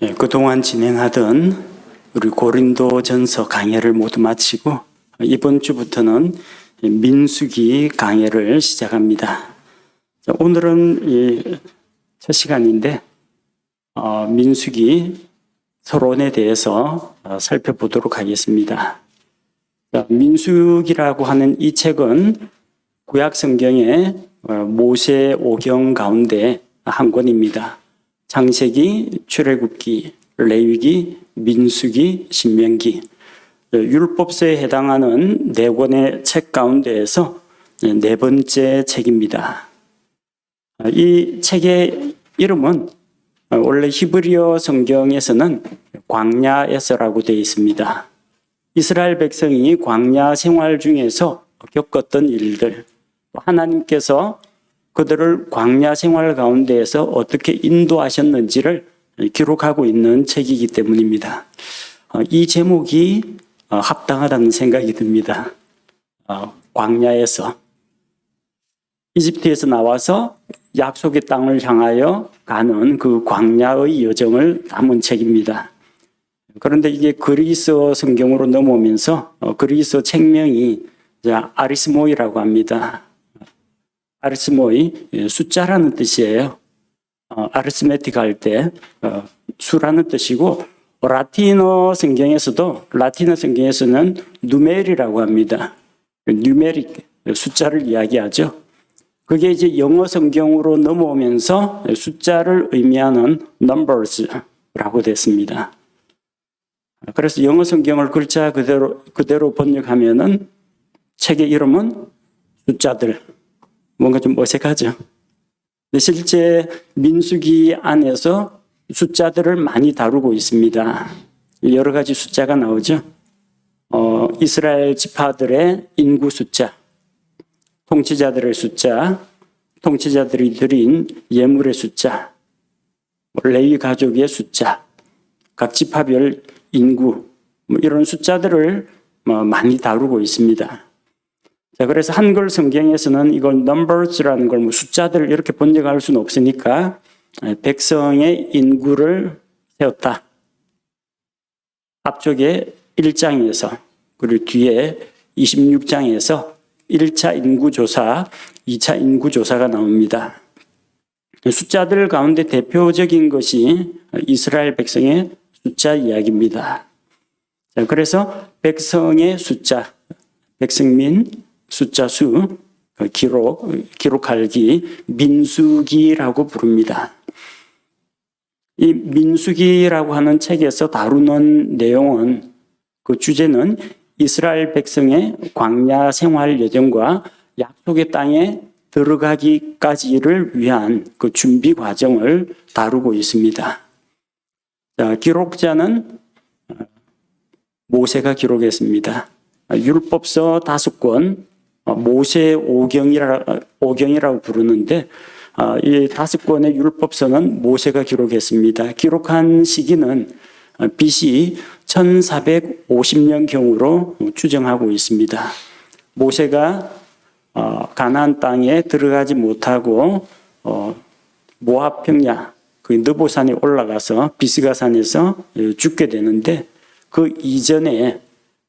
그동안 진행하던 우리 고린도전서 강해를 모두 마치고 이번 주부터는 민수기 강해를 시작합니다. 오늘은 첫 시간인데 민수기 서론에 대해서 살펴보도록 하겠습니다. 민수기라고 하는 이 책은 구약 성경의 모세 오경 가운데 한 권입니다. 창세기, 출애굽기, 레위기, 민수기, 신명기, 율법서에 해당하는 네 권의 책 가운데에서 네 번째 책입니다. 이 책의 이름은 원래 히브리어 성경에서는 광야에서라고 되어 있습니다. 이스라엘 백성이 광야 생활 중에서 겪었던 일들, 하나님께서 그들을 광야 생활 가운데에서 어떻게 인도하셨는지를 기록하고 있는 책이기 때문입니다. 이 제목이 합당하다는 생각이 듭니다. 광야에서 이집트에서 나와서 약속의 땅을 향하여 가는 그 광야의 여정을 담은 책입니다. 그런데 이게 그리스어 성경으로 넘어오면서 그리스어 책명이 아리스모이라고 합니다. 아리스모이, 숫자라는 뜻이에요. 아리스메틱 할 때 수라는 뜻이고, 라틴어 성경에서는 누메리라고 합니다. 뉴메릭, 숫자를 이야기하죠. 그게 이제 영어 성경으로 넘어오면서 숫자를 의미하는 numbers라고 됐습니다. 그래서 영어 성경을 글자 그대로 번역하면은 책의 이름은 숫자들. 뭔가 좀 어색하죠. 근데 실제 민수기 안에서 숫자들을 많이 다루고 있습니다. 여러 가지 숫자가 나오죠. 이스라엘 지파들의 인구 숫자, 통치자들의 숫자, 통치자들이 드린 예물의 숫자, 레위 가족의 숫자, 각 지파별 인구, 이런 숫자들을 많이 다루고 있습니다. 자, 그래서 한글 성경에서는 이걸 numbers라는 걸 숫자들을 이렇게 번역할 수는 없으니까 백성의 인구를 세웠다. 앞쪽에 1장에서 그리고 뒤에 26장에서 1차 인구조사, 2차 인구조사가 나옵니다. 숫자들 가운데 대표적인 것이 이스라엘 백성의 숫자 이야기입니다. 자, 그래서 백성의 숫자, 백성민, 숫자 수, 기록할기, 민수기라고 부릅니다. 이 민수기라고 하는 책에서 다루는 내용은, 그 주제는 이스라엘 백성의 광야 생활 여정과 약속의 땅에 들어가기까지를 위한 그 준비 과정을 다루고 있습니다. 자, 기록자는 모세가 기록했습니다. 율법서 5권, 모세 오경이라고 부르는데 이 5권의 율법서는 모세가 기록했습니다. 기록한 시기는 BC 1450년경으로 추정하고 있습니다. 모세가 가나안 땅에 들어가지 못하고 모압 평야, 그 느보산에 올라가서 비스가산에서 죽게 되는데, 그 이전에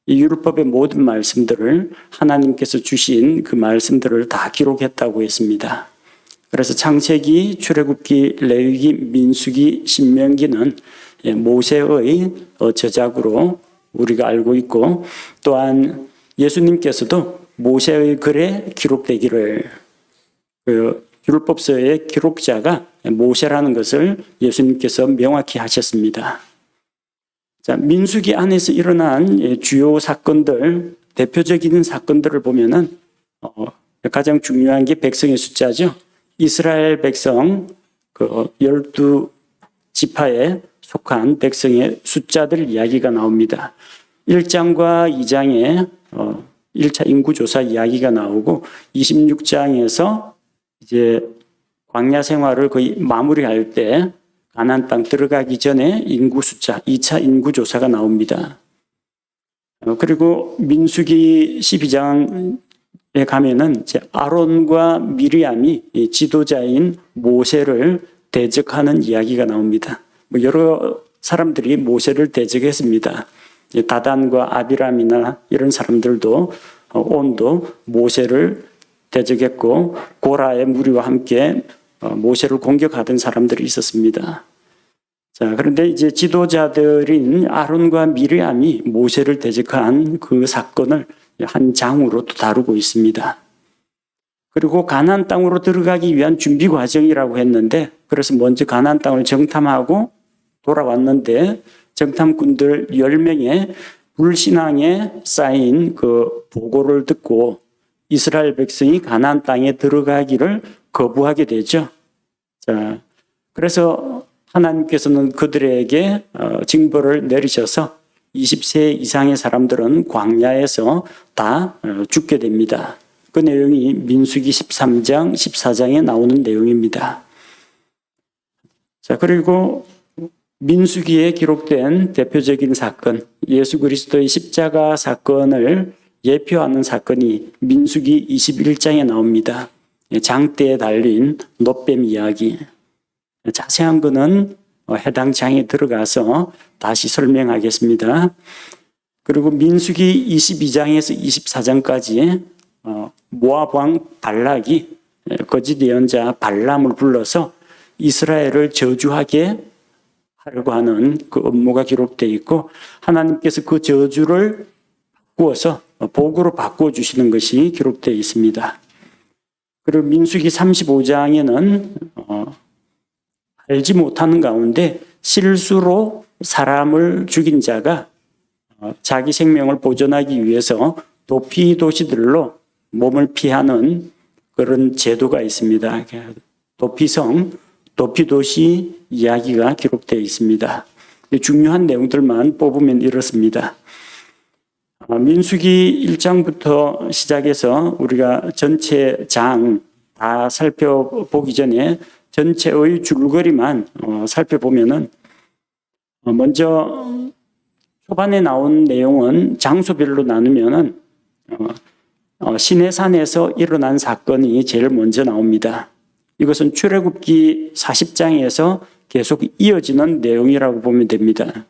이 율법의 모든 말씀들을 하나님께서 주신 그 말씀들을 다 기록했다고 했습니다. 그래서 창세기, 출애굽기, 레위기, 민수기, 신명기는 모세의 저작으로 우리가 알고 있고, 또한 예수님께서도 모세의 글에 기록되기를, 율법서의 기록자가 모세라는 것을 예수님께서 명확히 하셨습니다. 자, 민수기 안에서 일어난 주요 사건들, 대표적인 사건들을 보면은 가장 중요한 게 백성의 숫자죠. 이스라엘 백성, 12지파에 속한 백성의 숫자들 이야기가 나옵니다. 1장과 2장에 1차 인구조사 이야기가 나오고, 26장에서 이제 광야 생활을 거의 마무리할 때 가나안 땅 들어가기 전에 인구 숫자, 2차 인구조사가 나옵니다. 그리고 민수기 12장에 가면은 이제 아론과 미리암이 지도자인 모세를 대적하는 이야기가 나옵니다. 여러 사람들이 모세를 대적했습니다. 다단과 아비람이나 이런 사람들도 온도 모세를 대적했고 고라의 무리와 함께 모세를 공격하던 사람들이 있었습니다. 자, 그런데 이제 지도자들인 아론과 미리암이 모세를 대적한 그 사건을 한 장으로 또 다루고 있습니다. 그리고 가나안 땅으로 들어가기 위한 준비 과정이라고 했는데, 그래서 먼저 가나안 땅을 정탐하고 돌아왔는데 정탐꾼들 10명의 불신앙에 쌓인 그 보고를 듣고 이스라엘 백성이 가나안 땅에 들어가기를 거부하게 되죠. 자, 그래서 하나님께서는 그들에게 징벌을 내리셔서 20세 이상의 사람들은 광야에서 다 죽게 됩니다. 그 내용이 민수기 13장, 14장에 나오는 내용입니다. 자, 그리고 민수기에 기록된 대표적인 사건, 예수 그리스도의 십자가 사건을 예표하는 사건이 민수기 21장에 나옵니다. 장대에 달린 놋뱀 이야기. 자세한 것은 해당 장에 들어가서 다시 설명하겠습니다. 그리고 민수기 22장에서 24장까지 모압 왕 발락이 거짓 예언자 발람을 불러서 이스라엘을 저주하게 하려고 하는 그 업무가 기록되어 있고, 하나님께서 그 저주를 바꾸어서 복으로 바꾸어 주시는 것이 기록되어 있습니다. 그리고 민수기 35장에는 알지 못하는 가운데 실수로 사람을 죽인 자가 자기 생명을 보존하기 위해서 도피 도시들로 몸을 피하는 그런 제도가 있습니다. 도피성, 도피도시 이야기가 기록되어 있습니다. 중요한 내용들만 뽑으면 이렇습니다. 민수기 1장부터 시작해서 우리가 전체 장 다 살펴보기 전에 전체의 줄거리만 살펴보면은, 먼저 초반에 나온 내용은 장소별로 나누면은 시내산에서 일어난 사건이 제일 먼저 나옵니다. 이것은 출애굽기 40장에서 계속 이어지는 내용이라고 보면 됩니다.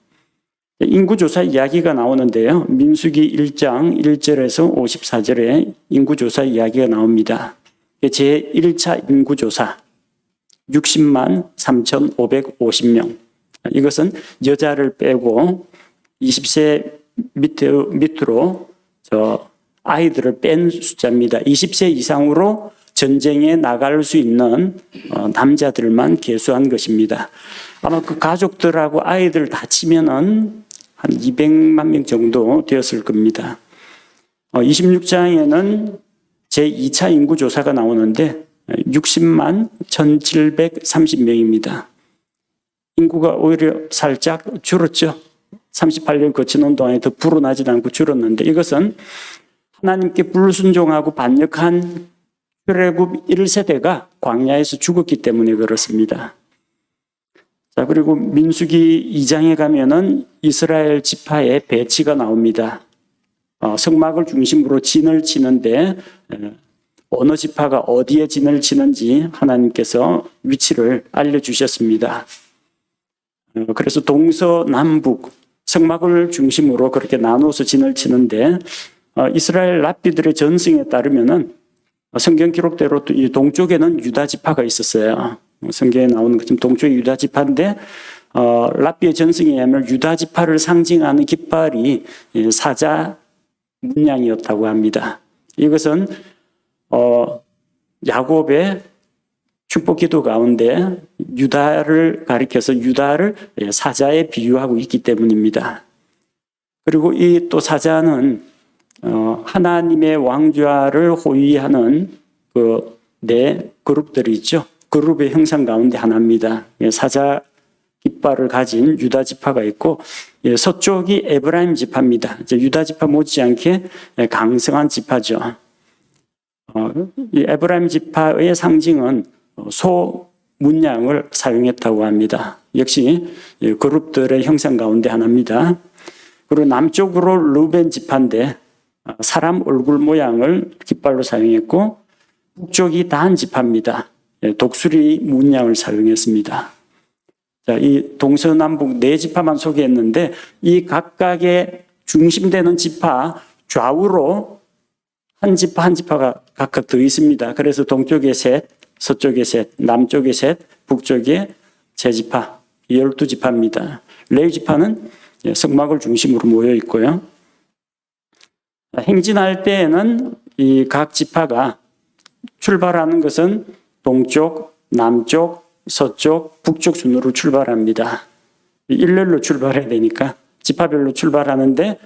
인구조사 이야기가 나오는데요. 민수기 1장 1절에서 54절에 인구조사 이야기가 나옵니다. 제1차 인구조사 60만 3,550명. 이것은 여자를 빼고 20세 밑으로 아이들을 뺀 숫자입니다. 20세 이상으로 전쟁에 나갈 수 있는 남자들만 계수한 것입니다. 아마 그 가족들하고 아이들 다 치면은 한 200만 명 정도 되었을 겁니다. 26장에는 제2차 인구조사가 나오는데 60만 1,730명입니다. 인구가 오히려 살짝 줄었죠. 38년 거치는 동안에 더 불어나지 않고 줄었는데, 이것은 하나님께 불순종하고 반역한 출애굽 1세대가 광야에서 죽었기 때문에 그렇습니다. 자, 그리고 민수기 2장에 가면은 이스라엘 지파의 배치가 나옵니다. 성막을 중심으로 진을 치는데 어느 지파가 어디에 진을 치는지 하나님께서 위치를 알려주셨습니다. 그래서 동서남북 성막을 중심으로 그렇게 나눠서 진을 치는데, 이스라엘 랍비들의 전승에 따르면은 성경 기록대로 이 동쪽에는 유다 지파가 있었어요. 성경에 나오는 것처럼 동쪽이 유다 지파인데, 랍비의 전승에 의하면 유다 지파를 상징하는 깃발이 사자 문양이었다고 합니다. 이것은 야곱의 축복 기도 가운데 유다를 가리켜서 유다를 사자에 비유하고 있기 때문입니다. 그리고 이 또 사자는 하나님의 왕좌를 호위하는 그 네 그룹들이 있죠. 그룹의 형상 가운데 하나입니다. 사자 깃발을 가진 유다 지파가 있고, 서쪽이 에브라임 지파입니다. 유다 지파 못지않게 강성한 지파죠. 이 에브라임 지파의 상징은 소 문양을 사용했다고 합니다. 역시 그룹들의 형상 가운데 하나입니다. 그리고 남쪽으로 르벤 지파인데 사람 얼굴 모양을 깃발로 사용했고, 북쪽이 단 지파입니다. 독수리 문양을 사용했습니다. 자, 이 동서남북 네 지파만 소개했는데 이 각각의 중심되는 지파 좌우로 한 지파 한 지파가 각각 더 있습니다. 그래서 동쪽에 셋, 서쪽에 셋, 남쪽에 셋, 북쪽에 세 지파, 12지파입니다. 레위 지파는 성막을 중심으로 모여 있고요. 행진할 때에는 이 각 지파가 출발하는 것은 동쪽, 남쪽, 서쪽, 북쪽 순으로 출발합니다. 일렬로 출발해야 되니까 지파별로 출발하는데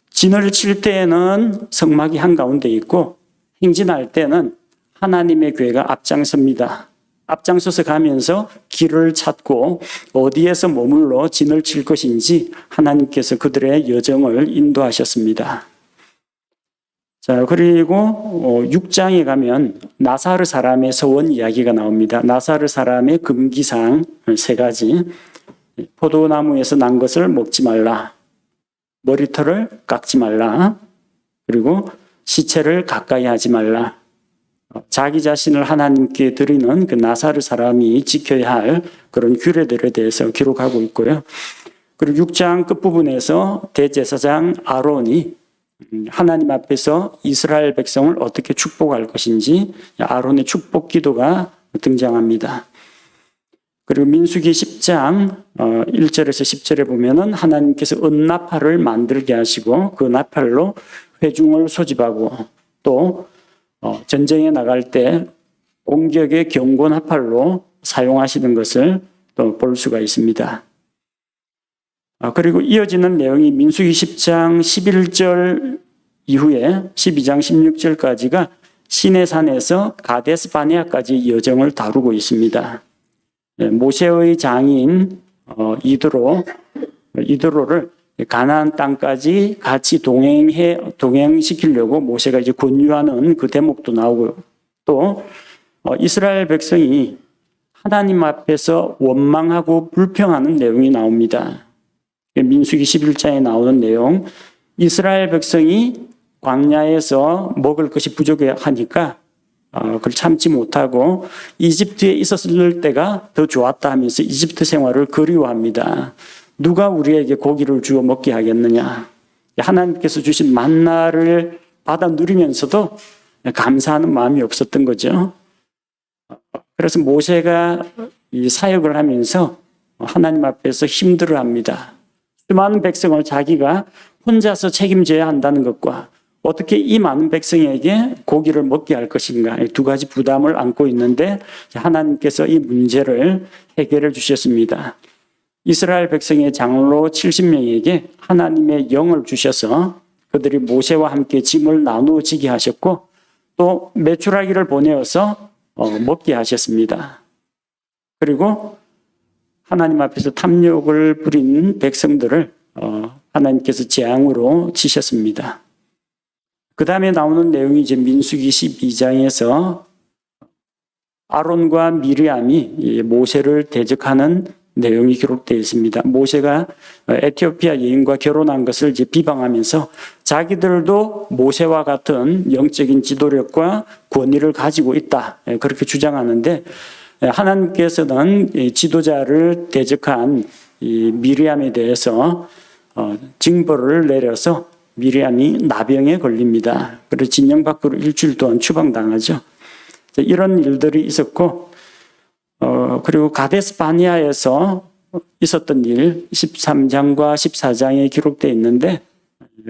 진을 칠 때에는 성막이 한가운데 있고 행진할 때는 하나님의 교회가 앞장섭니다. 앞장서서 가면서 길을 찾고 어디에서 머물러 진을 칠 것인지 하나님께서 그들의 여정을 인도하셨습니다. 자, 그리고 6장에 가면 나사르 사람의 서원 이야기가 나옵니다. 나사르 사람의 금기사항 3가지. 포도나무에서 난 것을 먹지 말라. 머리털을 깎지 말라. 그리고 시체를 가까이 하지 말라. 자기 자신을 하나님께 드리는 그 나사르 사람이 지켜야 할 그런 규례들에 대해서 기록하고 있고요. 그리고 6장 끝부분에서 대제사장 아론이 하나님 앞에서 이스라엘 백성을 어떻게 축복할 것인지 아론의 축복 기도가 등장합니다. 그리고 민수기 10장 1절에서 10절에 보면은 하나님께서 은나팔을 만들게 하시고 그 나팔로 회중을 소집하고 또 전쟁에 나갈 때 공격의 경고 나팔로 사용하시는 것을 또 볼 수가 있습니다. 그리고 이어지는 내용이 민수기 10장 11절 이후에 12장 16절까지가 시내산에서 가데스 바네아까지 여정을 다루고 있습니다. 모세의 장인 이드로를 가나안 땅까지 같이 동행시키려고 모세가 이제 권유하는 그 대목도 나오고 또 이스라엘 백성이 하나님 앞에서 원망하고 불평하는 내용이 나옵니다. 민수기 11장에 나오는 내용, 이스라엘 백성이 광야에서 먹을 것이 부족하니까 그걸 참지 못하고 이집트에 있었을 때가 더 좋았다 하면서 이집트 생활을 그리워합니다. 누가 우리에게 고기를 주어 먹게 하겠느냐. 하나님께서 주신 만나를 받아 누리면서도 감사하는 마음이 없었던 거죠. 그래서 모세가 이 사역을 하면서 하나님 앞에서 힘들어합니다. 수많은 백성을 자기가 혼자서 책임져야 한다는 것과 어떻게 이 많은 백성에게 고기를 먹게 할 것인가, 두 가지 부담을 안고 있는데 하나님께서 이 문제를 해결해 주셨습니다. 이스라엘 백성의 장로 70명에게 하나님의 영을 주셔서 그들이 모세와 함께 짐을 나누어지게 하셨고 또 메추라기를 보내어서 먹게 하셨습니다. 그리고 하나님 앞에서 탐욕을 부린 백성들을 하나님께서 재앙으로 치셨습니다. 그 다음에 나오는 내용이 이제 민수기 12장에서 아론과 미리암이 모세를 대적하는 내용이 기록되어 있습니다. 모세가 에티오피아 여인과 결혼한 것을 이제 비방하면서 자기들도 모세와 같은 영적인 지도력과 권위를 가지고 있다. 그렇게 주장하는데 하나님께서는 지도자를 대적한 이 미리암에 대해서 징벌을 내려서 미리암이 나병에 걸립니다. 그래서 진영 밖으로 일주일 동안 추방당하죠. 이런 일들이 있었고 그리고 가데스 바네아에서 있었던 일 13장과 14장에 기록되어 있는데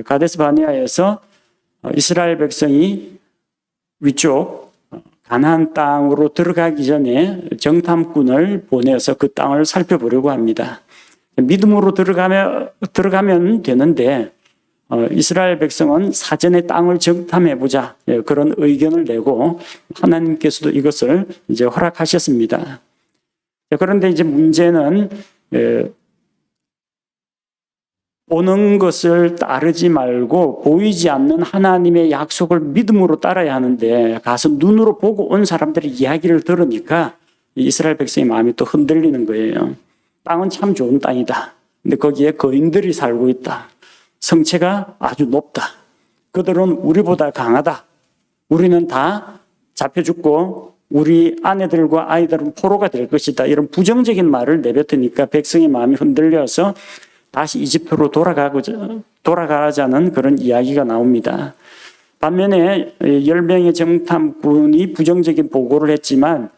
가데스 바네아에서 이스라엘 백성이 위쪽 가나안 땅으로 들어가기 전에 정탐꾼을 보내서 그 땅을 살펴보려고 합니다. 믿음으로 들어가면 되는데 이스라엘 백성은 사전에 땅을 정탐해보자 그런 의견을 내고 하나님께서도 이것을 이제 허락하셨습니다. 그런데 이제 문제는 보는 것을 따르지 말고 보이지 않는 하나님의 약속을 믿음으로 따라야 하는데 가서 눈으로 보고 온 사람들의 이야기를 들으니까 이스라엘 백성의 마음이 또 흔들리는 거예요. 땅은 참 좋은 땅이다. 근데 거기에 거인들이 살고 있다. 성체가 아주 높다. 그들은 우리보다 강하다. 우리는 다 잡혀 죽고 우리 아내들과 아이들은 포로가 될 것이다. 이런 부정적인 말을 내뱉으니까 백성의 마음이 흔들려서 다시 이집트로 돌아가자는 그런 이야기가 나옵니다. 반면에 10명의 정탐꾼이 부정적인 보고를 했지만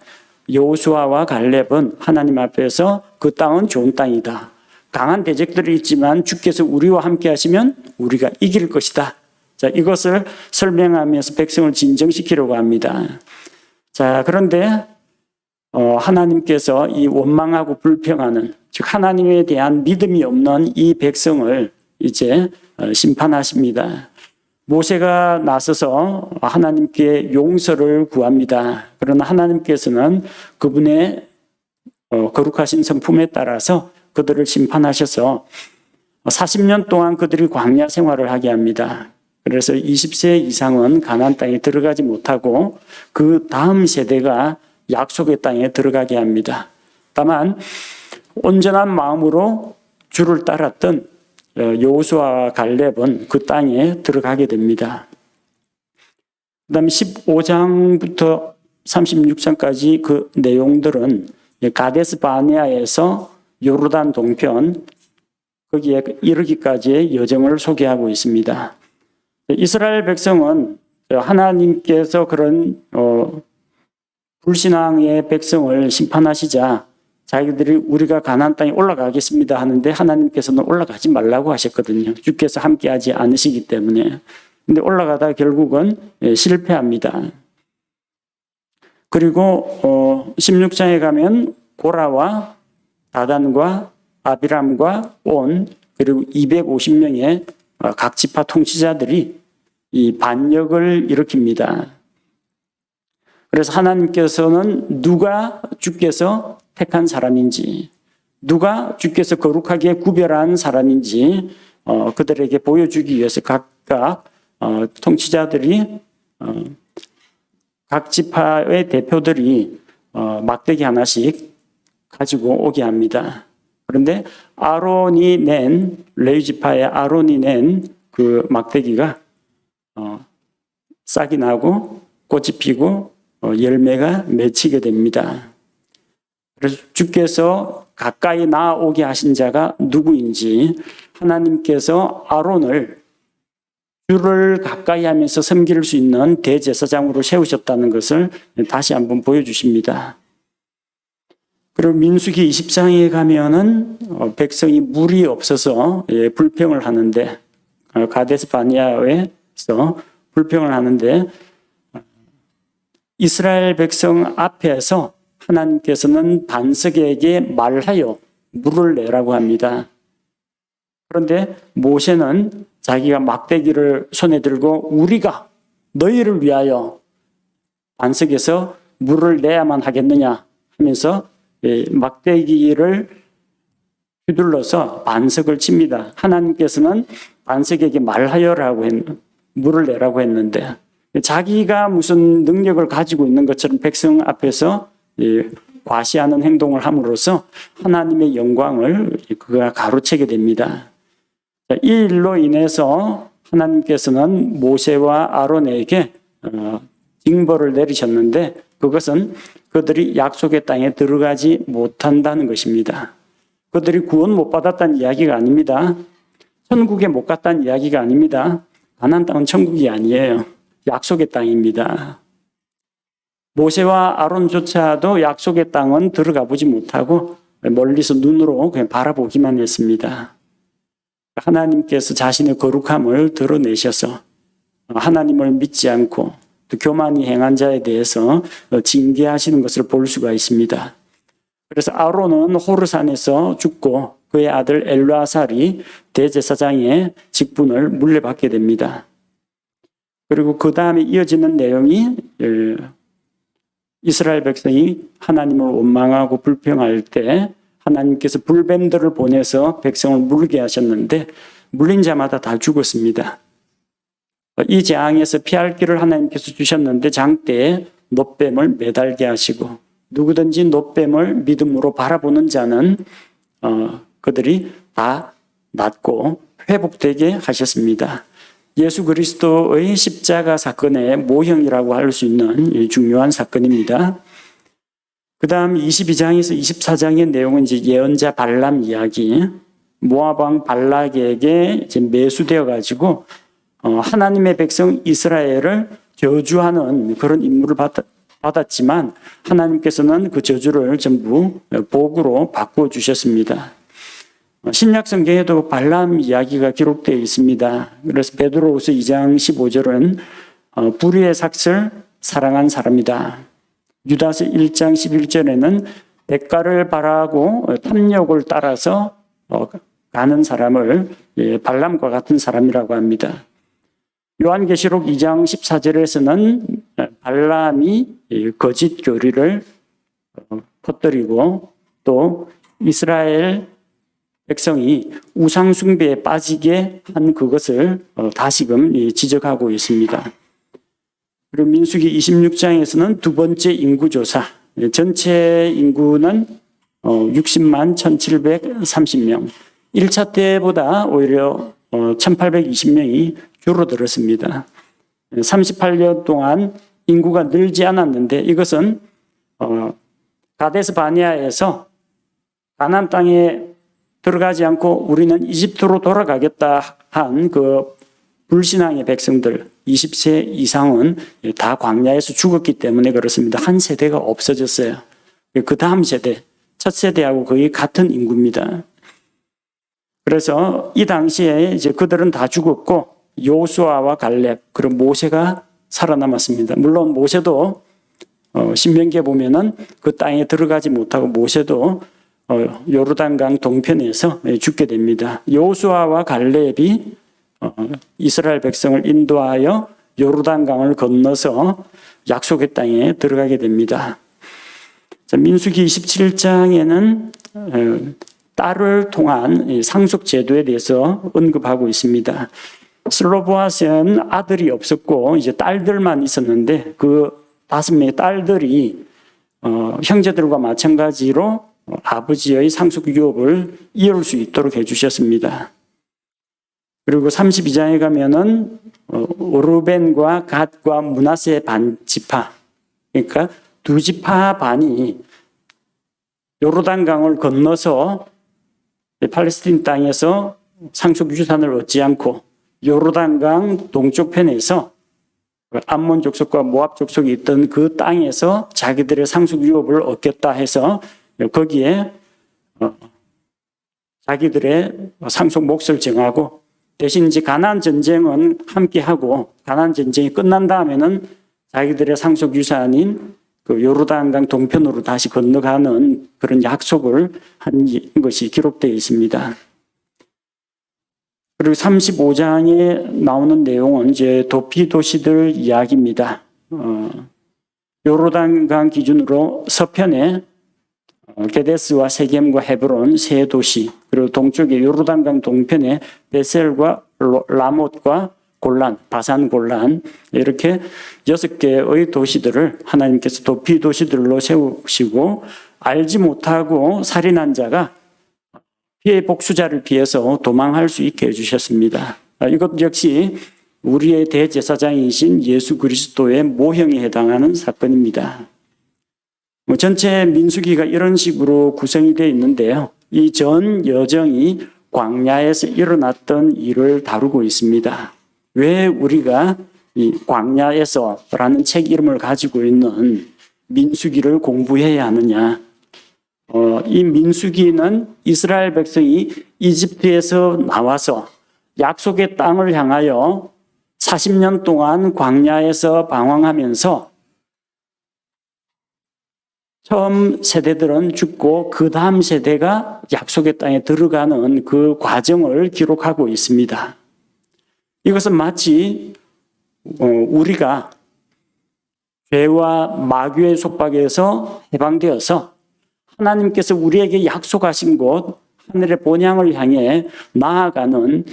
여호수아와 갈렙은 하나님 앞에서 그 땅은 좋은 땅이다. 강한 대적들이 있지만 주께서 우리와 함께 하시면 우리가 이길 것이다. 자, 이것을 설명하면서 백성을 진정시키려고 합니다. 자, 그런데 하나님께서 이 원망하고 불평하는, 즉 하나님에 대한 믿음이 없는 이 백성을 이제 심판하십니다. 모세가 나서서 하나님께 용서를 구합니다. 그러나 하나님께서는 그분의 거룩하신 성품에 따라서 그들을 심판하셔서 40년 동안 그들이 광야 생활을 하게 합니다. 그래서 20세 이상은 가나안 땅에 들어가지 못하고 그 다음 세대가 약속의 땅에 들어가게 합니다. 다만 온전한 마음으로 주를 따랐던 여호수아와 갈렙은 그 땅에 들어가게 됩니다. 그 다음에 15장부터 36장까지 그 내용들은 가데스 바네아에서 요르단 동편 거기에 이르기까지의 여정을 소개하고 있습니다. 이스라엘 백성은 하나님께서 그런 불신앙의 백성을 심판하시자 자기들이 우리가 가나안 땅에 올라가겠습니다 하는데 하나님께서는 올라가지 말라고 하셨거든요. 주께서 함께하지 않으시기 때문에. 근데 올라가다 결국은 실패합니다. 그리고 16장에 가면 고라와 다단과 아비람과 온 그리고 250명의 각 지파 통치자들이 이 반역을 일으킵니다. 그래서 하나님께서는 누가 주께서 택한 사람인지, 누가 주께서 거룩하게 구별한 사람인지 그들에게 보여주기 위해서 각각 통치자들이 각 지파의 대표들이 막대기 하나씩 가지고 오게 합니다. 그런데 아론이 낸 레위 지파의 아론이 낸 그 막대기가 싹이 나고 꽃이 피고 열매가 맺히게 됩니다. 그래서 주께서 가까이 나오게 하신 자가 누구인지 하나님께서 아론을 주를 가까이 하면서 섬길 수 있는 대제사장으로 세우셨다는 것을 다시 한번 보여주십니다. 그리고 민수기 20장에 가면은 백성이 물이 없어서 불평을 하는데 가데스 바네아에서 불평을 하는데 이스라엘 백성 앞에서 하나님께서는 반석에게 말하여 물을 내라고 합니다. 그런데 모세는 자기가 막대기를 손에 들고 우리가 너희를 위하여 반석에서 물을 내야만 하겠느냐 하면서 막대기를 휘둘러서 반석을 칩니다. 하나님께서는 반석에게 말하여라고 물을 내라고 했는데 자기가 무슨 능력을 가지고 있는 것처럼 백성 앞에서 과시하는 행동을 함으로써 하나님의 영광을 그가 가로채게 됩니다. 이 일로 인해서 하나님께서는 모세와 아론에게 징벌을 내리셨는데 그것은 그들이 약속의 땅에 들어가지 못한다는 것입니다. 그들이 구원 못 받았다는 이야기가 아닙니다. 천국에 못 갔다는 이야기가 아닙니다. 가나안 땅은 천국이 아니에요. 약속의 땅입니다. 모세와 아론조차도 약속의 땅은 들어가 보지 못하고 멀리서 눈으로 그냥 바라보기만 했습니다. 하나님께서 자신의 거룩함을 드러내셔서 하나님을 믿지 않고 또 교만이 행한 자에 대해서 징계하시는 것을 볼 수가 있습니다. 그래서 아론은 호르산에서 죽고 그의 아들 엘르아살이 대제사장의 직분을 물려받게 됩니다. 그리고 그 다음에 이어지는 내용이 이스라엘 백성이 하나님을 원망하고 불평할 때 하나님께서 불뱀들을 보내서 백성을 물게 하셨는데 물린 자마다 다 죽었습니다. 이 재앙에서 피할 길을 하나님께서 주셨는데 장대에 놋뱀을 매달게 하시고 누구든지 놋뱀을 믿음으로 바라보는 자는 그들이 다 낫고 회복되게 하셨습니다. 예수 그리스도의 십자가 사건의 모형이라고 할 수 있는 중요한 사건입니다. 그 다음 22장에서 24장의 내용은 이제 예언자 발람 이야기, 모압 왕 발락에게 이제 매수되어 가지고 하나님의 백성 이스라엘을 저주하는 그런 임무를 받았지만 하나님께서는 그 저주를 전부 복으로 바꾸어 주셨습니다. 신약 성경에도 발람 이야기가 기록되어 있습니다. 그래서 베드로후서 2장 15절은 불의의 삭슬 사랑한 사람이다. 유다서 1장 11절에는 대가를 바라고 탐욕을 따라서 가는 사람을 발람과 같은 사람이라고 합니다. 요한계시록 2장 14절에서는 발람이 거짓 교리를 퍼뜨리고 또 이스라엘 백성이 우상 숭배에 빠지게 한 그것을 다시금 지적하고 있습니다. 그리고 민수기 26장에서는 두 번째 인구조사, 전체 인구는 60만 1730명, 1차 때보다 오히려 1820명이 줄어들었습니다. 38년 동안 인구가 늘지 않았는데 이것은 가데스 바네아에서 가나안 땅에 들어가지 않고 우리는 이집트로 돌아가겠다 한 그 불신앙의 백성들 20세 이상은 다 광야에서 죽었기 때문에 그렇습니다. 한 세대가 없어졌어요. 그 다음 세대, 첫 세대하고 거의 같은 인구입니다. 그래서 이 당시에 이제 그들은 다 죽었고 요수아와 갈렙 그리고 모세가 살아남았습니다. 물론 모세도 신명기에 보면은 그 땅에 들어가지 못하고 모세도 요르단강 동편에서 죽게 됩니다. 요수아와 갈렙이 이스라엘 백성을 인도하여 요르단강을 건너서 약속의 땅에 들어가게 됩니다. 민수기 27장에는 딸을 통한 상속 제도에 대해서 언급하고 있습니다. 슬로보아스는 아들이 없었고 이제 딸들만 있었는데 그 5명의 딸들이 형제들과 마찬가지로 아버지의 상속 유업을 이을 수 있도록 해주셨습니다. 그리고 32장에 가면은 루벤과 갓과 므낫세 반 지파, 그러니까 두 지파 반이 요르단강을 건너서 팔레스틴 땅에서 상속 유산을 얻지 않고 요르단강 동쪽 편에서 암몬 족속과 모압 족속이 있던 그 땅에서 자기들의 상속 유업을 얻겠다 해서 거기에 자기들의 상속 몫을 정하고 대신 이제 가나안 전쟁은 함께 하고 가나안 전쟁이 끝난 다음에는 자기들의 상속 유산인 그 요르단강 동편으로 다시 건너가는 그런 약속을 한 것이 기록되어 있습니다. 그리고 35장에 나오는 내용은 이제 도피 도시들 이야기입니다. 요르단강 기준으로 서편에 게데스와 세겜과 헤브론 세 도시, 그리고 동쪽에 요르단강 동편에 베셀과 라못과 골란, 바산 골란, 이렇게 6개의 도시들을 하나님께서 도피 도시들로 세우시고 알지 못하고 살인한 자가 피해 복수자를 피해서 도망할 수 있게 해주셨습니다. 이것 역시 우리의 대제사장이신 예수 그리스도의 모형에 해당하는 사건입니다. 전체 민수기가 이런 식으로 구성이 되어 있는데요. 이 전 여정이 광야에서 일어났던 일을 다루고 있습니다. 왜 우리가 이 광야에서라는 책 이름을 가지고 있는 민수기를 공부해야 하느냐? 이 민수기는 이스라엘 백성이 이집트에서 나와서 약속의 땅을 향하여 40년 동안 광야에서 방황하면서 처음 세대들은 죽고 그 다음 세대가 약속의 땅에 들어가는 그 과정을 기록하고 있습니다. 이것은 마치 우리가 죄와 마귀의 속박에서 해방되어서 하나님께서 우리에게 약속하신 곳 하늘의 본향을 향해 나아가는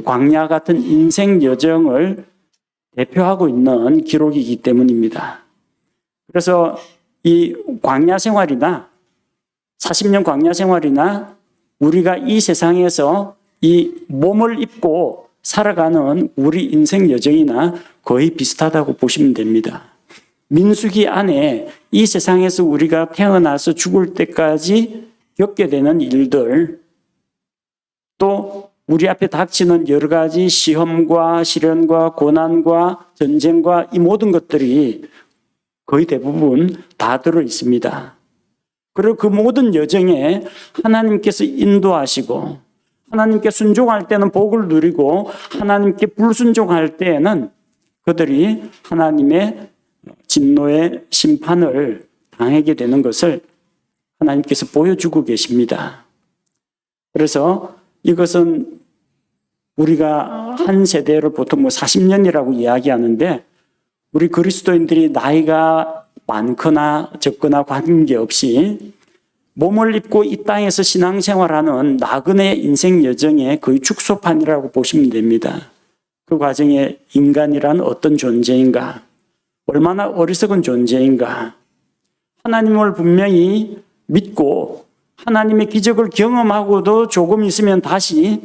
광야 같은 인생 여정을 대표하고 있는 기록이기 때문입니다. 그래서 이 광야 생활이나 40년 광야 생활이나 우리가 이 세상에서 이 몸을 입고 살아가는 우리 인생 여정이나 거의 비슷하다고 보시면 됩니다. 민수기 안에 이 세상에서 우리가 태어나서 죽을 때까지 겪게 되는 일들, 또 우리 앞에 닥치는 여러 가지 시험과 시련과 고난과 전쟁과 이 모든 것들이 거의 대부분 다 들어 있습니다. 그리고 그 모든 여정에 하나님께서 인도하시고, 하나님께 순종할 때는 복을 누리고 하나님께 불순종할 때에는 그들이 하나님의 진노의 심판을 당하게 되는 것을 하나님께서 보여주고 계십니다. 그래서 이것은 우리가 한 세대를 보통 40년이라고 이야기하는데, 우리 그리스도인들이 나이가 많거나 적거나 관계없이 몸을 입고 이 땅에서 신앙생활하는 나그네 인생 여정의 거의 축소판이라고 보시면 됩니다. 그 과정에 인간이란 어떤 존재인가, 얼마나 어리석은 존재인가, 하나님을 분명히 믿고 하나님의 기적을 경험하고도 조금 있으면 다시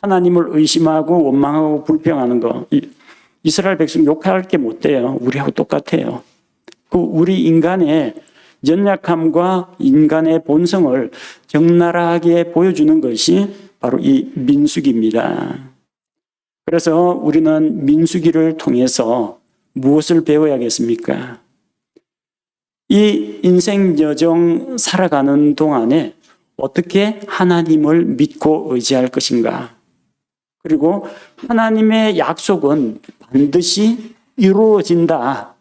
하나님을 의심하고 원망하고 불평하는 거, 이스라엘 백성 욕할 게 못 돼요. 우리하고 똑같아요. 그 우리 인간의 연약함과 인간의 본성을 적나라하게 보여주는 것이 바로 이 민수기입니다. 그래서 우리는 민수기를 통해서 무엇을 배워야겠습니까? 이 인생 여정 살아가는 동안에 어떻게 하나님을 믿고 의지할 것인가? 그리고 하나님의 약속은 반드시 이루어진다.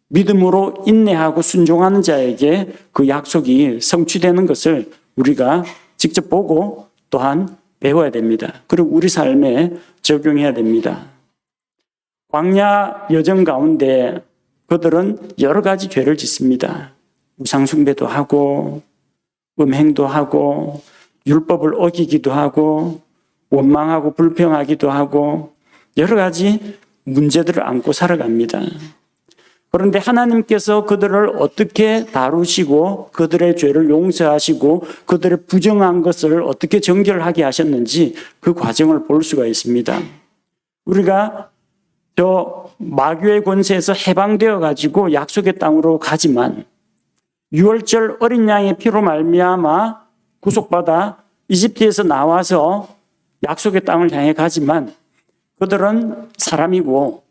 믿음으로 인내하고 순종하는 자에게 그 약속이 성취되는 것을 우리가 직접 보고 또한 배워야 됩니다. 그리고 우리 삶에 적용해야 됩니다. 광야 여정 가운데 그들은 여러 가지 죄를 짓습니다. 우상숭배도 하고, 음행도 하고, 율법을 어기기도 하고, 원망하고 불평하기도 하고, 여러 가지 문제들을 안고 살아갑니다. 그런데 하나님께서 그들을 어떻게 다루시고 그들의 죄를 용서하시고 그들의 부정한 것을 어떻게 정결하게 하셨는지 그 과정을 볼 수가 있습니다. 우리가 저 마귀의 권세에서 해방되어 가지고 약속의 땅으로 가지만 유월절 어린 양의 피로 말미암아 구속받아 이집트에서 나와서 약속의 땅을 향해 가지만 그들은 사람이고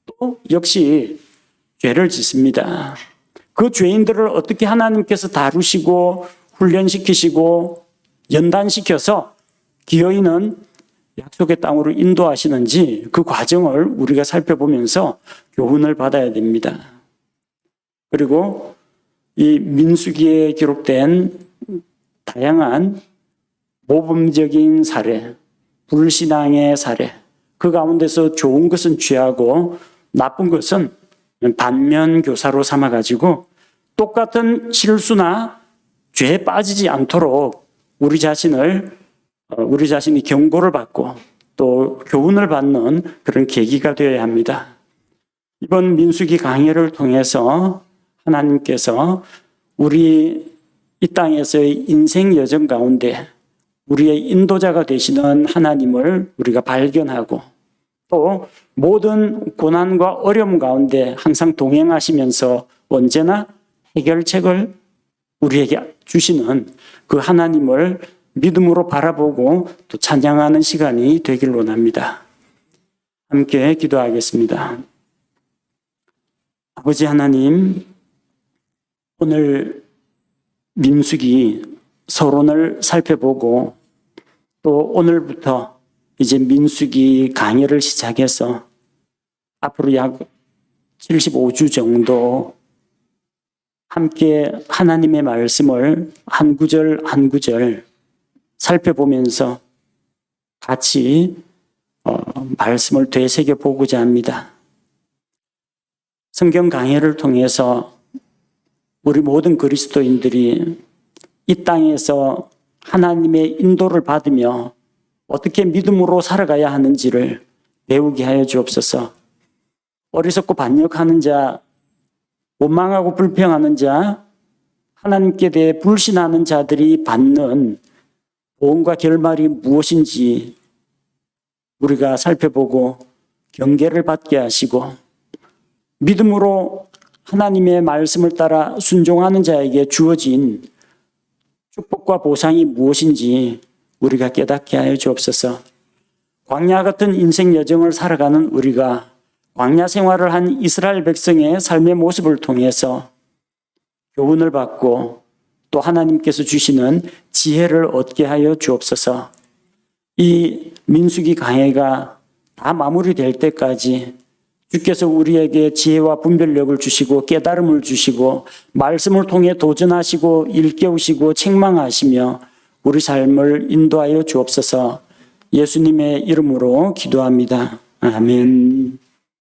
또 역시 죄를 짓습니다. 그 죄인들을 어떻게 하나님께서 다루시고 훈련시키시고 연단시켜서 기어이는 약속의 땅으로 인도하시는지 그 과정을 우리가 살펴보면서 교훈을 받아야 됩니다. 그리고 이 민수기에 기록된 다양한 모범적인 사례, 불신앙의 사례, 그 가운데서 좋은 것은 취하고 나쁜 것은 반면 교사로 삼아가지고 똑같은 실수나 죄에 빠지지 않도록 우리 자신이 경고를 받고 또 교훈을 받는 그런 계기가 되어야 합니다. 이번 민수기 강해를 통해서 하나님께서 우리 이 땅에서의 인생 여정 가운데 우리의 인도자가 되시는 하나님을 우리가 발견하고 또 모든 고난과 어려움 가운데 항상 동행하시면서 언제나 해결책을 우리에게 주시는 그 하나님을 믿음으로 바라보고 또 찬양하는 시간이 되길 원합니다. 함께 기도하겠습니다. 아버지 하나님, 오늘 민수기 서론을 살펴보고 또 오늘부터 이제 민수기 강해를 시작해서 앞으로 약 75주 정도 함께 하나님의 말씀을 한 구절 한 구절 살펴보면서 같이 말씀을 되새겨 보고자 합니다. 성경 강해를 통해서 우리 모든 그리스도인들이 이 땅에서 하나님의 인도를 받으며 어떻게 믿음으로 살아가야 하는지를 배우게 하여 주옵소서. 어리석고 반역하는 자, 원망하고 불평하는 자, 하나님께 대해 불신하는 자들이 받는 보응과 결말이 무엇인지 우리가 살펴보고 경계를 받게 하시고 믿음으로 하나님의 말씀을 따라 순종하는 자에게 주어진 축복과 보상이 무엇인지 우리가 깨닫게 하여 주옵소서. 광야 같은 인생 여정을 살아가는 우리가 광야 생활을 한 이스라엘 백성의 삶의 모습을 통해서 교훈을 받고 또 하나님께서 주시는 지혜를 얻게 하여 주옵소서. 이 민수기 강해가 다 마무리될 때까지 주께서 우리에게 지혜와 분별력을 주시고 깨달음을 주시고 말씀을 통해 도전하시고 일깨우시고 책망하시며 우리 삶을 인도하여 주옵소서. 예수님의 이름으로 기도합니다. 아멘.